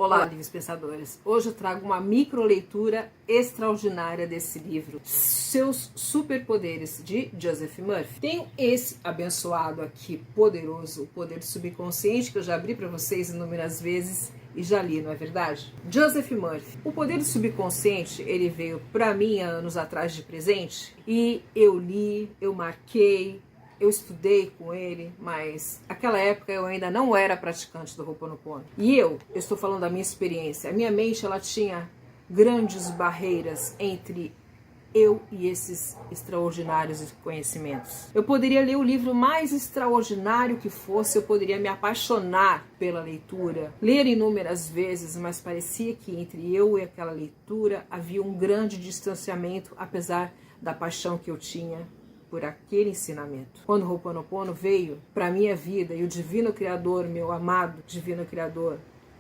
Olá, livros pensadores. Hoje eu trago uma microleitura extraordinária desse livro, Seus Superpoderes, de Joseph Murphy. Tenho esse abençoado aqui, poderoso, o poder do subconsciente, que eu já abri para vocês inúmeras vezes e já li, não é verdade? Joseph Murphy. O poder do subconsciente, ele veio para mim há anos atrás de presente e eu li, eu marquei, eu estudei com ele, mas naquela época eu ainda não era praticante do Ho'oponopono. E eu estou falando da minha experiência. A minha mente, ela tinha grandes barreiras entre eu e esses extraordinários conhecimentos. Eu poderia ler o livro mais extraordinário que fosse, eu poderia me apaixonar pela leitura, ler inúmeras vezes, mas parecia que entre eu e aquela leitura havia um grande distanciamento, apesar da paixão que eu tinha por aquele ensinamento. Quando o Ho'oponopono veio para a minha vida e o Divino Criador, meu amado Divino Criador,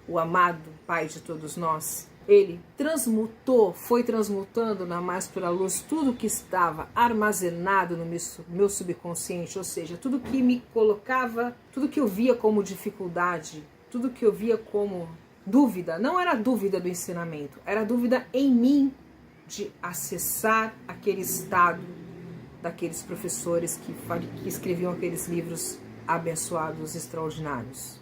o amado Pai de todos nós, ele transmutou, foi transmutando na mais pura luz tudo que estava armazenado no meu subconsciente, ou seja, tudo que me colocava, tudo que eu via como dificuldade, tudo que eu via como dúvida, não era dúvida do ensinamento, era dúvida em mim de acessar aquele estado daqueles professores que escreviam aqueles livros abençoados, extraordinários.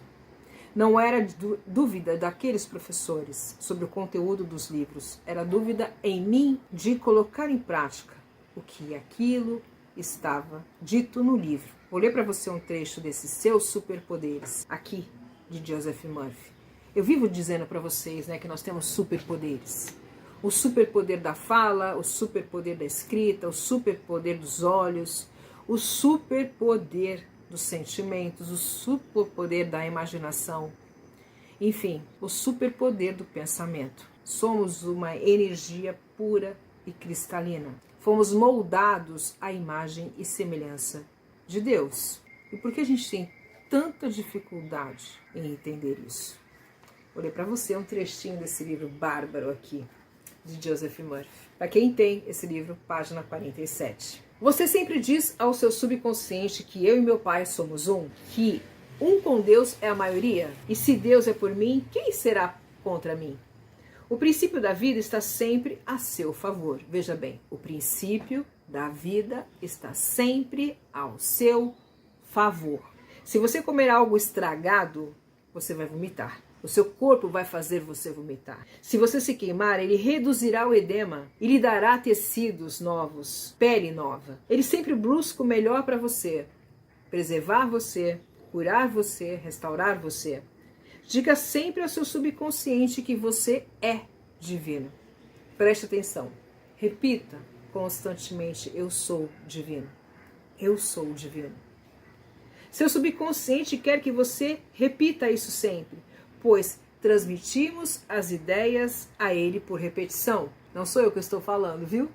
Não era dúvida daqueles professores sobre o conteúdo dos livros, era dúvida em mim de colocar em prática o que aquilo estava dito no livro. Vou ler para você um trecho desses Seus Superpoderes, aqui de Joseph Murphy. Eu vivo dizendo para vocês, que nós temos superpoderes. O superpoder da fala, o superpoder da escrita, o superpoder dos olhos, o superpoder dos sentimentos, o superpoder da imaginação, enfim, o superpoder do pensamento. Somos uma energia pura e cristalina. Fomos moldados à imagem e semelhança de Deus. E por que a gente tem tanta dificuldade em entender isso? Vou ler para você um trechinho desse livro bárbaro aqui, de Joseph Murphy. Para quem tem esse livro, página 47. Você sempre diz ao seu subconsciente que eu e meu pai somos um, que um com Deus é a maioria, e se Deus é por mim, quem será contra mim? O princípio da vida está sempre a seu favor. Veja bem, o princípio da vida está sempre ao seu favor. Se você comer algo estragado, você vai vomitar. O seu corpo vai fazer você vomitar. Se você se queimar, ele reduzirá o edema e lhe dará tecidos novos, pele nova. Ele sempre busca o melhor para você, preservar você, curar você, restaurar você. Diga sempre ao seu subconsciente que você é divino. Preste atenção. Repita constantemente: eu sou divino. Eu sou divino. Seu subconsciente quer que você repita isso sempre, pois transmitimos as ideias a ele por repetição. Não sou eu que estou falando, viu?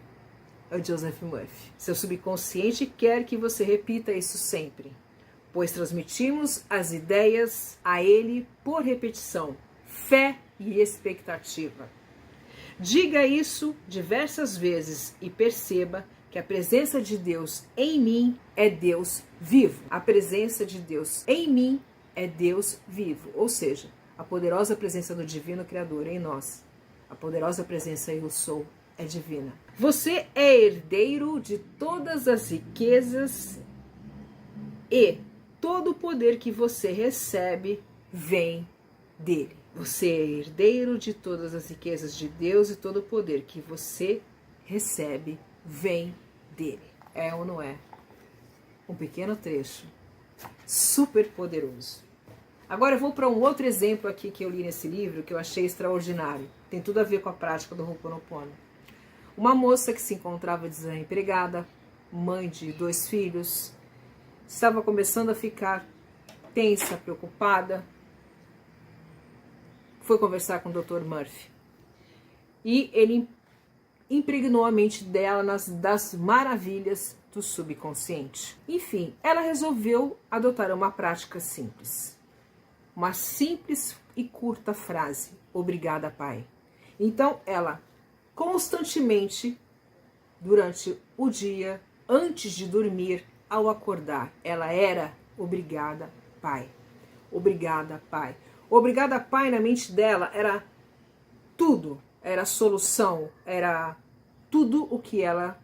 É o Joseph Murphy. Seu subconsciente quer que você repita isso sempre, pois transmitimos as ideias a ele por repetição, fé e expectativa. Diga isso diversas vezes e perceba que a presença de Deus em mim é Deus vivo. A presença de Deus em mim é Deus vivo, ou seja, a poderosa presença do Divino Criador em nós. A poderosa presença eu sou é divina. Você é herdeiro de todas as riquezas e todo o poder que você recebe vem dele. Você é herdeiro de todas as riquezas de Deus e todo o poder que você recebe vem dele. É ou não é? Um pequeno trecho super poderoso. Agora eu vou para um outro exemplo aqui que eu li nesse livro, que eu achei extraordinário. Tem tudo a ver com a prática do Ho'oponopono. Uma moça que se encontrava desempregada, mãe de 2 filhos, estava começando a ficar tensa, preocupada. Foi conversar com o Dr. Murphy. E ele impregnou a mente dela das maravilhas do subconsciente. Enfim, ela resolveu adotar uma prática simples. Uma simples e curta frase: obrigada, Pai. Então ela constantemente, durante o dia, antes de dormir, ao acordar, ela era obrigada, Pai. Obrigada, Pai. Obrigada, Pai, na mente dela era tudo, era a solução, era tudo o que ela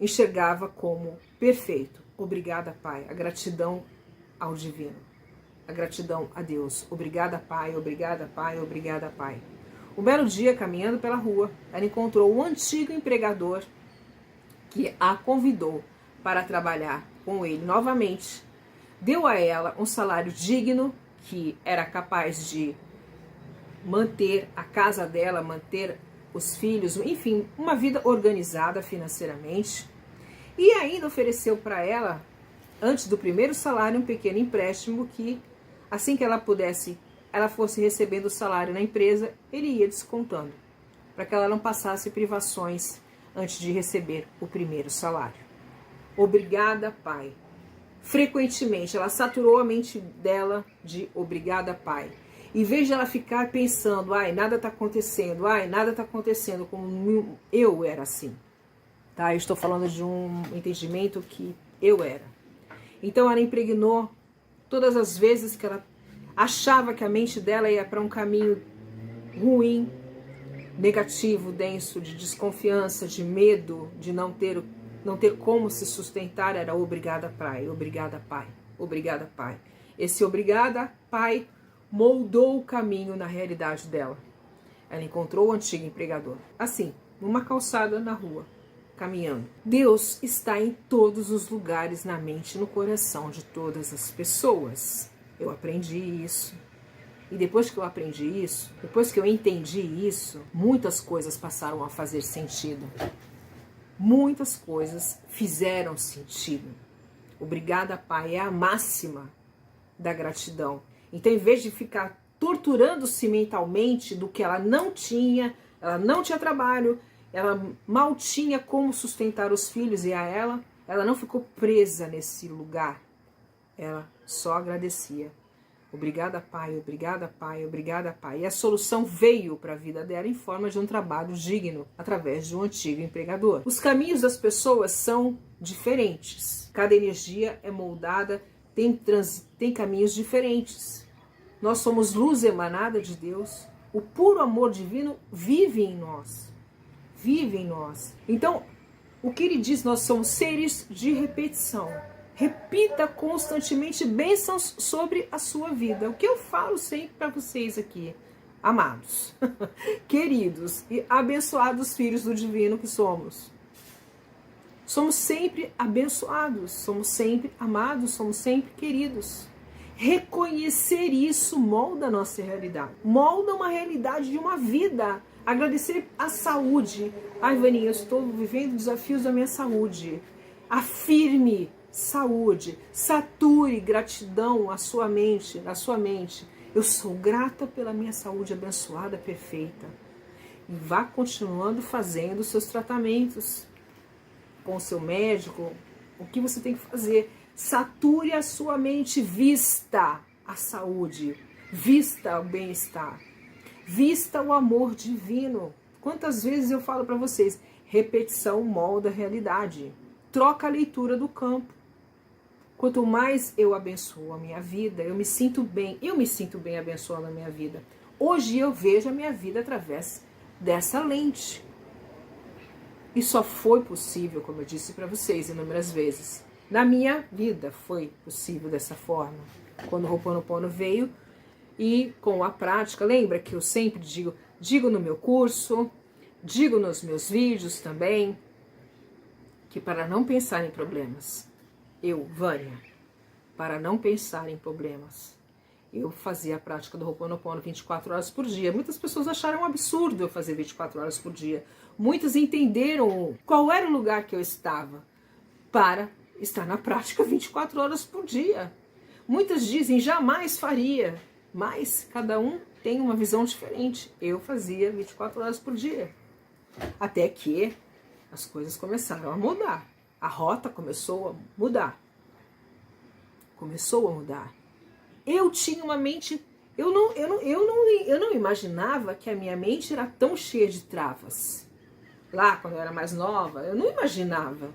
enxergava como perfeito. Obrigada, Pai, a gratidão ao divino, a gratidão a Deus. Obrigada, Pai, obrigada, Pai, obrigada, Pai. Um belo dia, caminhando pela rua, ela encontrou um antigo empregador que a convidou para trabalhar com ele novamente. Deu a ela um salário digno, que era capaz de manter a casa dela, manter os filhos, enfim, uma vida organizada financeiramente. E ainda ofereceu para ela, antes do primeiro salário, um pequeno empréstimo que, assim que ela fosse recebendo o salário na empresa, ele ia descontando, para que ela não passasse privações antes de receber o primeiro salário. Obrigada, Pai. Frequentemente, ela saturou a mente dela de obrigada, Pai. Em vez de ela ficar pensando, ai, nada está acontecendo, como eu era assim. Tá? Eu estou falando de um entendimento que eu era. Então ela impregnou todas as vezes que ela achava que a mente dela ia para um caminho ruim, negativo, denso, de desconfiança, de medo, de não ter como se sustentar, era obrigada, Pai, obrigada, Pai, obrigada, Pai. Esse obrigada, Pai, moldou o caminho na realidade dela. Ela encontrou o antigo empregador, assim, numa calçada na rua, caminhando. Deus está em todos os lugares, na mente e no coração de todas as pessoas. Eu aprendi isso. E depois que eu aprendi isso, depois que eu entendi isso, muitas coisas passaram a fazer sentido. Muitas coisas fizeram sentido. Obrigada, Pai, é a máxima da gratidão. Então, em vez de ficar torturando-se mentalmente do que ela não tinha trabalho, ela mal tinha como sustentar os filhos e a ela não ficou presa nesse lugar. Ela só agradecia. Obrigada, Pai, obrigada, Pai, obrigada, Pai. E a solução veio para a vida dela em forma de um trabalho digno, através de um antigo empregador. Os caminhos das pessoas são diferentes. Cada energia é moldada, tem caminhos diferentes. Nós somos luz emanada de Deus. O puro amor divino vive em nós. Vive em nós. Então, o que ele diz, nós somos seres de repetição. Repita constantemente bênçãos sobre a sua vida. O que eu falo sempre para vocês aqui, amados, queridos e abençoados filhos do divino que somos. Somos sempre abençoados, somos sempre amados, somos sempre queridos. Reconhecer isso molda a nossa realidade, molda uma realidade de uma vida. Agradecer a saúde. Ai, Vaninha, eu estou vivendo desafios da minha saúde. Afirme saúde, sature gratidão à sua mente, Eu sou grata pela minha saúde abençoada, perfeita. E vá continuando fazendo seus tratamentos com o seu médico, o que você tem que fazer. Sature a sua mente, vista a saúde, vista o bem-estar, vista o amor divino. Quantas vezes eu falo para vocês, repetição molda a realidade. Troca a leitura do campo. Quanto mais eu abençoo a minha vida, eu me sinto bem abençoando a minha vida. Hoje eu vejo a minha vida através dessa lente. E só foi possível, como eu disse para vocês inúmeras vezes, na minha vida foi possível dessa forma. Quando o Ho'oponopono veio e com a prática, lembra que eu sempre digo no meu curso, digo nos meus vídeos também, que para não pensar em problemas, Vânia, para não pensar em problemas, eu fazia a prática do Ho'oponopono 24 horas por dia. Muitas pessoas acharam um absurdo eu fazer 24 horas por dia. Muitas entenderam qual era o lugar que eu estava para estar na prática 24 horas por dia. Muitas dizem, jamais faria, mas cada um tem uma visão diferente. Eu fazia 24 horas por dia. Até que as coisas começaram a mudar. A rota começou a mudar. Eu tinha uma mente... Eu não imaginava que a minha mente era tão cheia de travas. Lá, quando eu era mais nova, eu não imaginava.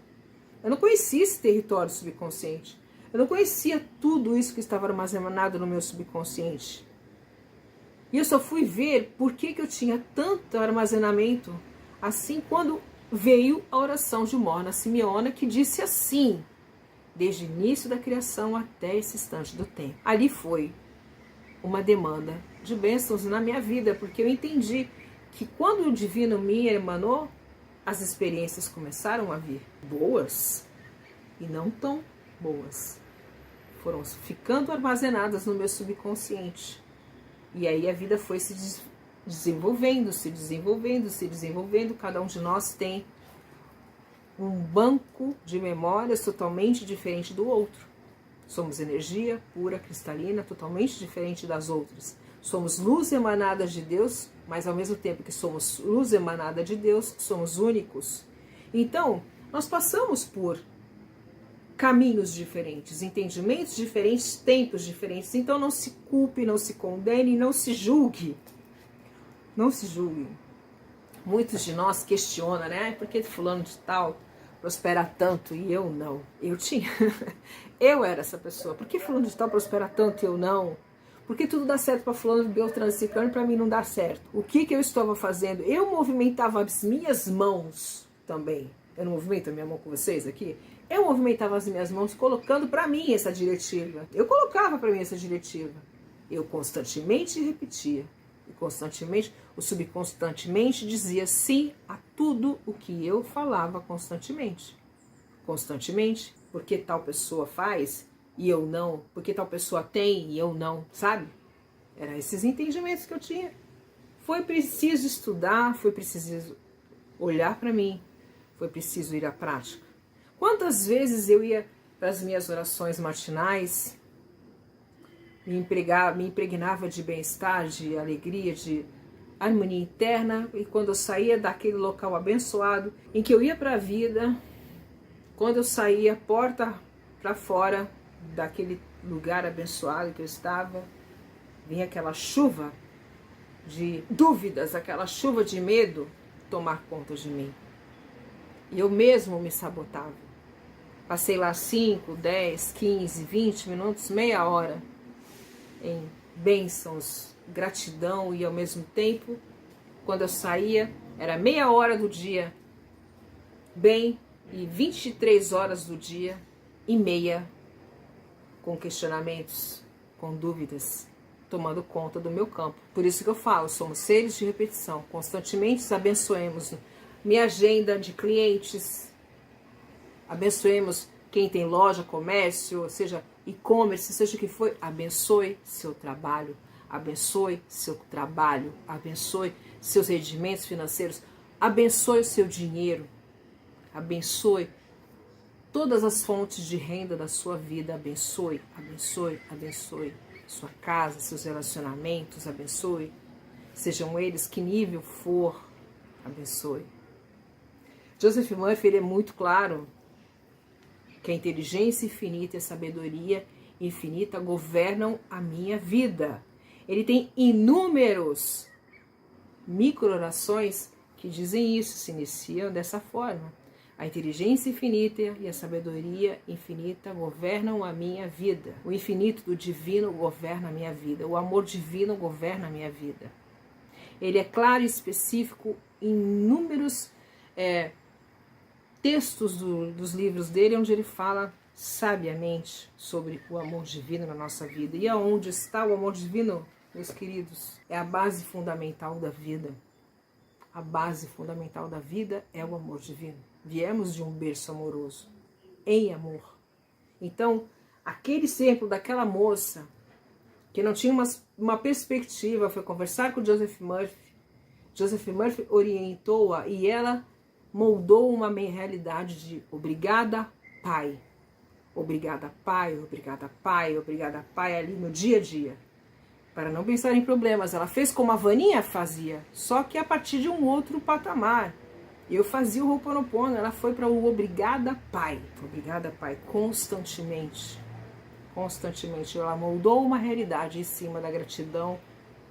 Eu não conhecia esse território subconsciente. Eu não conhecia tudo isso que estava armazenado no meu subconsciente. E eu só fui ver por que eu tinha tanto armazenamento assim quando veio a oração de Morna Simeona, que disse assim: desde o início da criação até esse instante do tempo. Ali foi uma demanda de bênçãos na minha vida, porque eu entendi que quando o divino me emanou, as experiências começaram a vir boas e não tão boas. Foram ficando armazenadas no meu subconsciente. E aí a vida foi se desenvolvendo, se desenvolvendo, se desenvolvendo. Cada um de nós tem um banco de memórias totalmente diferente do outro. Somos energia pura, cristalina, totalmente diferente das outras. Somos luz emanada de Deus, mas ao mesmo tempo que somos luz emanada de Deus, somos únicos. Então, nós passamos por caminhos diferentes, entendimentos diferentes, tempos diferentes. Então não se culpe, não se condene, não se julgue. Não se julgue. Muitos de nós questionam, né? Por que fulano de tal prospera tanto e eu não? Eu era essa pessoa. Por que fulano de tal prospera tanto e eu não? Por que tudo dá certo para fulano, Beltrano e Ciclano e para mim não dá certo? O que eu estava fazendo? Eu movimentava as minhas mãos também. Eu não movimento a minha mão com vocês aqui? Eu movimentava as minhas mãos colocando para mim essa diretiva. Eu colocava para mim essa diretiva. Eu constantemente repetia. E constantemente, o subconscientemente dizia sim a tudo o que eu falava constantemente. Constantemente, porque tal pessoa faz e eu não, porque tal pessoa tem e eu não, sabe? Eram esses entendimentos que eu tinha. Foi preciso estudar, foi preciso olhar para mim, foi preciso ir à prática. Quantas vezes eu ia para as minhas orações matinais, me impregnava de bem-estar, de alegria, de harmonia interna, e quando eu saía daquele local abençoado, em que eu ia para a vida, quando eu saía porta para fora daquele lugar abençoado que eu estava, vinha aquela chuva de dúvidas, aquela chuva de medo tomar conta de mim. E eu mesmo me sabotava. Passei lá 5, 10, 15, 20 minutos, meia hora em bênçãos, gratidão, e ao mesmo tempo, quando eu saía, era meia hora do dia bem e 23 horas do dia e meia com questionamentos, com dúvidas, tomando conta do meu campo. Por isso que eu falo, somos seres de repetição, constantemente abençoemos minha agenda de clientes, abençoemos quem tem loja, comércio, seja e-commerce, seja o que for, abençoe seu trabalho, abençoe seu trabalho, abençoe seus rendimentos financeiros, abençoe o seu dinheiro, abençoe todas as fontes de renda da sua vida, abençoe, abençoe, abençoe sua casa, seus relacionamentos, abençoe, sejam eles que nível for, abençoe. Joseph Murphy, ele é muito claro que a inteligência infinita e a sabedoria infinita governam a minha vida. Ele tem inúmeros micro-orações que dizem isso, se iniciam dessa forma. A inteligência infinita e a sabedoria infinita governam a minha vida. O infinito do divino governa a minha vida. O amor divino governa a minha vida. Ele é claro e específico em inúmeros textos dos livros dele, onde ele fala sabiamente sobre o amor divino na nossa vida. E aonde está o amor divino, meus queridos? É a base fundamental da vida. A base fundamental da vida é o amor divino. Viemos de um berço amoroso, em amor. Então, aquele exemplo daquela moça que não tinha uma perspectiva, foi conversar com Joseph Murphy. Joseph Murphy orientou-a e ela moldou uma realidade de obrigada, Pai. Obrigada, Pai, obrigada, Pai, obrigada, Pai, ali no dia a dia. Para não pensar em problemas, ela fez como a Vaninha fazia, só que a partir de um outro patamar. Eu fazia o Ho'oponopono, ela foi para o obrigada, Pai. Obrigada, Pai, constantemente. Constantemente. Ela moldou uma realidade em cima da gratidão.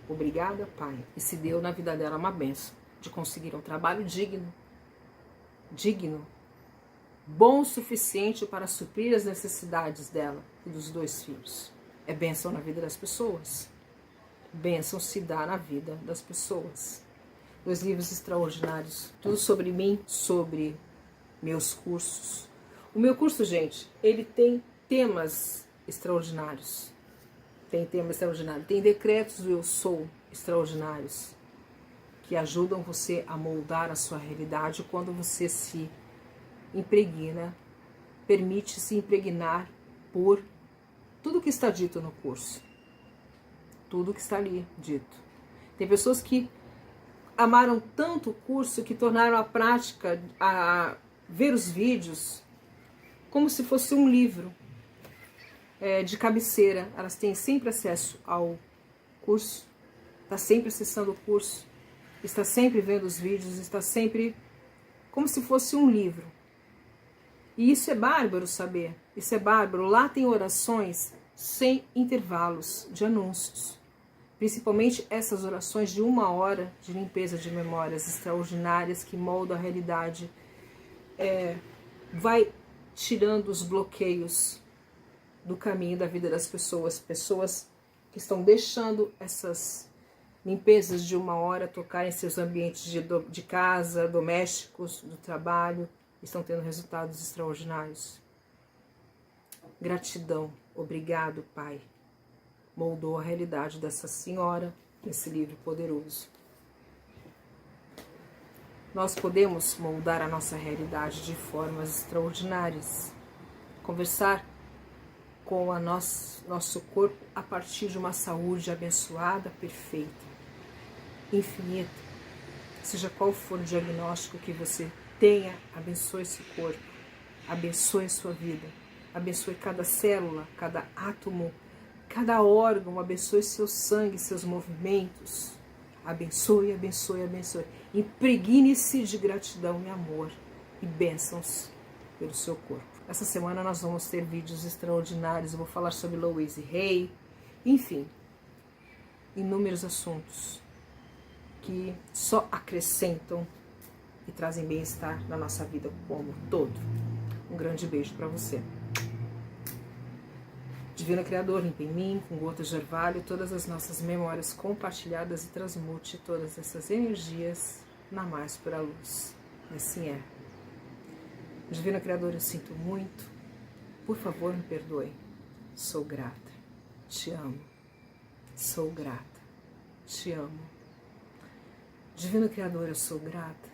Obrigada, Pai. E se deu na vida dela uma bênção de conseguir um trabalho digno. Digno. Bom o suficiente para suprir as necessidades dela e dos 2 filhos. É bênção na vida das pessoas. bênção se dá na vida das pessoas. 2 livros extraordinários, tudo sobre mim, sobre meus cursos. O meu curso, gente, ele tem temas extraordinários. Tem tema extraordinário. Tem decretos do eu sou extraordinários que ajudam você a moldar a sua realidade quando você se impregna, permite se impregnar por tudo que está dito no curso. Tudo que está ali dito. Tem pessoas que amaram tanto o curso que tornaram a prática, a ver os vídeos, como se fosse um livro de cabeceira. Elas têm sempre acesso ao curso, está sempre acessando o curso, está sempre vendo os vídeos, está sempre como se fosse um livro. E isso é bárbaro saber, isso é bárbaro. Lá tem orações sem intervalos de anúncios. Principalmente essas orações de 1 hora de limpeza de memórias extraordinárias que moldam a realidade, vai tirando os bloqueios do caminho da vida das pessoas. Pessoas que estão deixando essas limpezas de 1 hora tocar em seus ambientes de casa, domésticos, do trabalho, estão tendo resultados extraordinários. Gratidão, obrigado, Pai. Moldou a realidade dessa senhora nesse livro poderoso. Nós podemos moldar a nossa realidade de formas extraordinárias. Conversar com o nosso corpo a partir de uma saúde abençoada, perfeita, infinita. Seja qual for o diagnóstico que você tenha, abençoe esse corpo, abençoe a sua vida, abençoe cada célula, cada átomo, cada órgão, abençoe seu sangue, seus movimentos. Abençoe, abençoe, abençoe. Impregne-se de gratidão e amor e bênçãos pelo seu corpo. Essa semana nós vamos ter vídeos extraordinários. Eu vou falar sobre Louise Hay, enfim, inúmeros assuntos que só acrescentam e trazem bem-estar na nossa vida como um todo. Um grande beijo para você. Divino Criador, limpa em mim, com gotas de orvalho, todas as nossas memórias compartilhadas e transmute todas essas energias na mais pura luz. E assim é. Divino Criador, eu sinto muito. Por favor, me perdoe. Sou grata. Te amo. Sou grata. Te amo. Divino Criador, eu sou grata.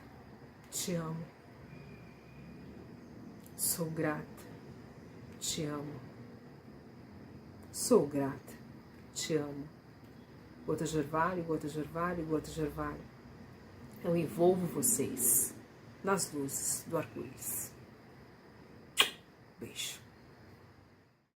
Te amo. Sou grata. Te amo. Sou grata, te amo. Gotas de orvalho, gotas de orvalho, gotas de orvalho. Eu envolvo vocês nas luzes do arco-íris. Beijo.